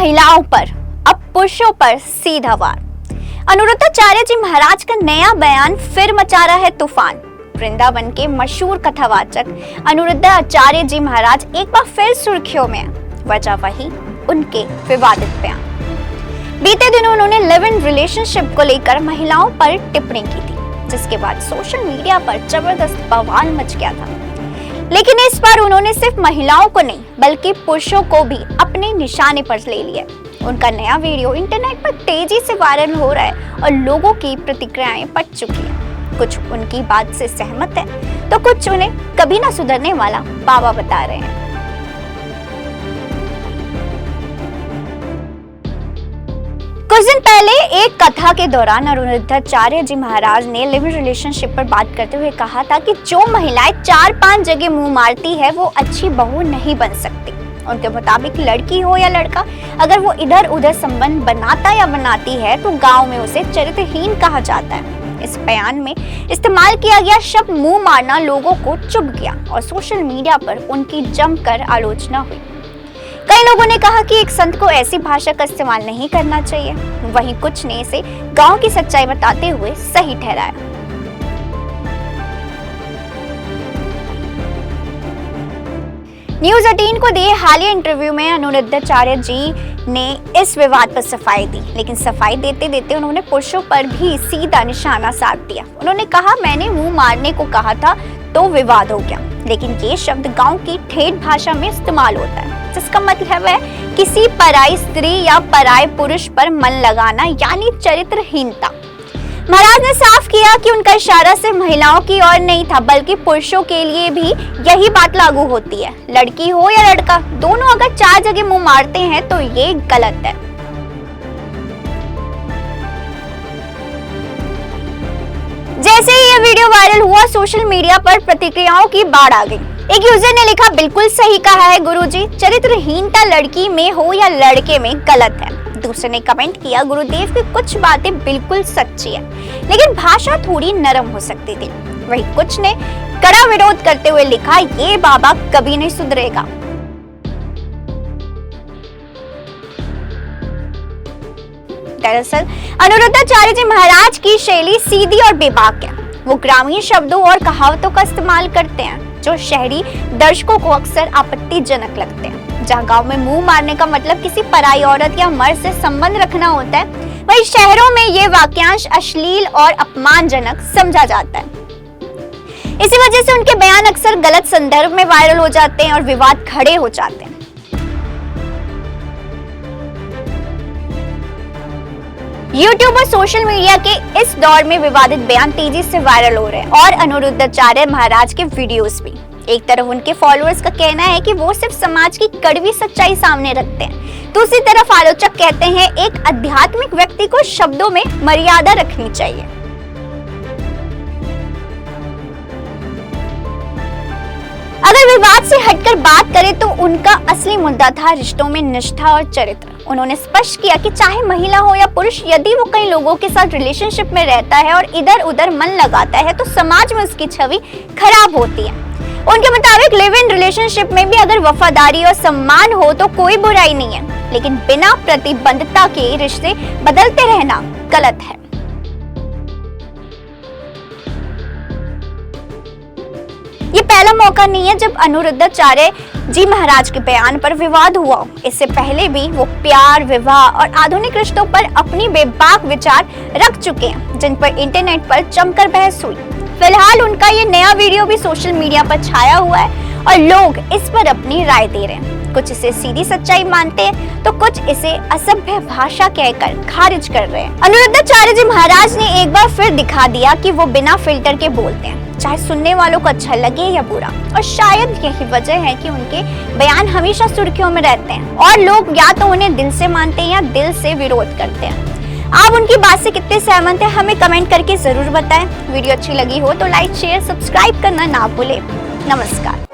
महिलाओं पर अब पुरुषों पर सीधा वार। अनुरुद्धाचार्य जी महाराज का नया बयान फिर मचा रहा है तूफान। वृंदावन के मशहूर कथावाचक अनुरुद्धाचार्य जी महाराज एक बार फिर सुर्खियों में हैं। वजह वही उनके विवादित बयान। बीते दिनों उन्होंने लिव इन रिलेशनशिप को लेकर महिलाओं पर टिप्पणी की थी, जिसके बाद सोशल मीडिया पर जबरदस्त बवाल मच गया था। लेकिन इस बार उन्होंने सिर्फ महिलाओं को नहीं बल्कि पुरुषों को भी अपने निशाने पर ले लिया। उनका नया वीडियो इंटरनेट पर तेजी से वायरल हो रहा है और लोगों की प्रतिक्रियाएं पट चुकी हैं। कुछ उनकी बात से सहमत हैं, तो कुछ उन्हें कभी ना सुधरने वाला बाबा बता रहे हैं। कुछ दिन पहले एक कथा के दौरान अनुरुद्धाचार्य जी महाराज ने लिव इन रिलेशनशिप पर बात करते हुए कहा था कि जो महिलाएं 4-5 जगह मुंह मारती है वो अच्छी बहू नहीं बन सकती। उनके मुताबिक लड़की हो या लड़का, अगर वो इधर उधर संबंध बनाता या बनाती है तो गांव में उसे चरित्रहीन कहा जाता है। इस बयान में इस्तेमाल किया गया शब्द मुंह मारना लोगों को चुभ गया और सोशल मीडिया पर उनकी जमकर आलोचना हुई। कई लोगों ने कहा कि एक संत को ऐसी भाषा का इस्तेमाल नहीं करना चाहिए। वहीं कुछ ने इसे गांव की सच्चाई बताते हुए सही ठहराया। न्यूज़ 18 को दिए हालिया इंटरव्यू में अनुरुद्धाचार्य जी ने इस विवाद पर सफाई दी, लेकिन सफाई देते देते उन्होंने पुरुषों पर भी सीधा निशाना साध दिया। उन्होंने कहा, मैंने मुंह मारने को कहा था तो विवाद हो गया, लेकिन ये शब्द गांव की ठेठ भाषा में इस्तेमाल होता है, जिसका मतलब है किसी पराई स्त्री या पराये पुरुष पर मन लगाना, यानी चरित्रहीनता। महाराज ने साफ किया कि उनका इशारा सिर्फ महिलाओं की ओर नहीं था बल्कि पुरुषों के लिए भी यही बात लागू होती है। लड़की हो या लड़का, दोनों अगर 4 जगह मुंह मारते हैं तो ये गलत है। जैसे ही ये वीडियो वायरल हुआ, सोशल मीडिया पर प्रतिक्रियाओं की बाढ़ आ गई। एक यूजर ने लिखा, बिल्कुल सही कहा है गुरुजी, चरित्रहीनता लड़की में हो या लड़के में गलत है। दूसरे ने कमेंट किया, गुरुदेव की कुछ बातें बिल्कुल सच्ची है, लेकिन भाषा थोड़ी नरम हो सकती थी। वहीं कुछ ने कड़ा विरोध करते हुए लिखा, ये बाबा कभी नहीं सुधरेगा। दरअसल अनुरुद्धाचार्य जी महाराज की शैली सीधी और बेबाक है। वो ग्रामीण शब्दों और कहावतों का इस्तेमाल करते हैं जो शहरी दर्शकों को अक्सर आपत्तिजनक लगते हैं। जहाँ गांव में मुंह मारने का मतलब किसी पराई औरत या मर्द से संबंध रखना होता है, वहीं शहरों में ये वाक्यांश अश्लील और अपमानजनक समझा जाता है। इसी वजह से उनके बयान अक्सर गलत संदर्भ में वायरल हो जाते हैं और विवाद खड़े हो जाते हैं। यूट्यूब और सोशल मीडिया के इस दौर में विवादित बयान तेजी से वायरल हो रहे हैं और अनुरुद्धाचार्य महाराज के वीडियोस भी। एक तरफ उनके फॉलोअर्स का कहना है कि वो सिर्फ समाज की कड़वी सच्चाई सामने रखते हैं, दूसरी तरफ आलोचक कहते हैं एक आध्यात्मिक व्यक्ति को शब्दों में मर्यादा रखनी चाहिए। अगर विवाद से हटकर बात करें तो उनका असली मुद्दा था रिश्तों में निष्ठा और चरित्र। उन्होंने स्पष्ट किया कि चाहे महिला हो या पुरुष, यदि वो कई लोगों के साथ रिलेशनशिप में रहता है और इधर उधर मन लगाता है तो समाज में उसकी छवि खराब होती है। उनके मुताबिक लिव इन रिलेशनशिप में भी अगर वफादारी और सम्मान हो तो कोई बुराई नहीं है, लेकिन बिना प्रतिबद्धता के रिश्ते बदलते रहना गलत है। ये पहला मौका नहीं है जब अनुरुद्धाचार्य जी महाराज के बयान पर विवाद हुआ। इससे पहले भी वो प्यार, विवाह और आधुनिक रिश्तों पर अपनी बेबाक विचार रख चुके हैं, जिन पर इंटरनेट पर जमकर बहस हुई। फिलहाल उनका ये नया वीडियो भी सोशल मीडिया पर छाया हुआ है और लोग इस पर अपनी राय दे रहे हैं। कुछ इसे सीधी सच्चाई मानते हैं तो कुछ इसे असभ्य भाषा कहकर खारिज कर रहे हैं। अनुरुद्धाचार्य जी महाराज ने एक बार फिर दिखा दिया कि वो बिना फिल्टर के बोलते हैं, चाहे सुनने वालों को अच्छा लगे या बुरा। और शायद यही वजह है कि उनके बयान हमेशा सुर्खियों में रहते हैं और लोग या तो उन्हें दिल से मानते हैं या दिल से विरोध करते हैं। आप उनकी बात से कितने सहमत हैं हमें कमेंट करके जरूर बताएं। वीडियो अच्छी लगी हो तो लाइक, शेयर, सब्सक्राइब करना ना भूलें। नमस्कार।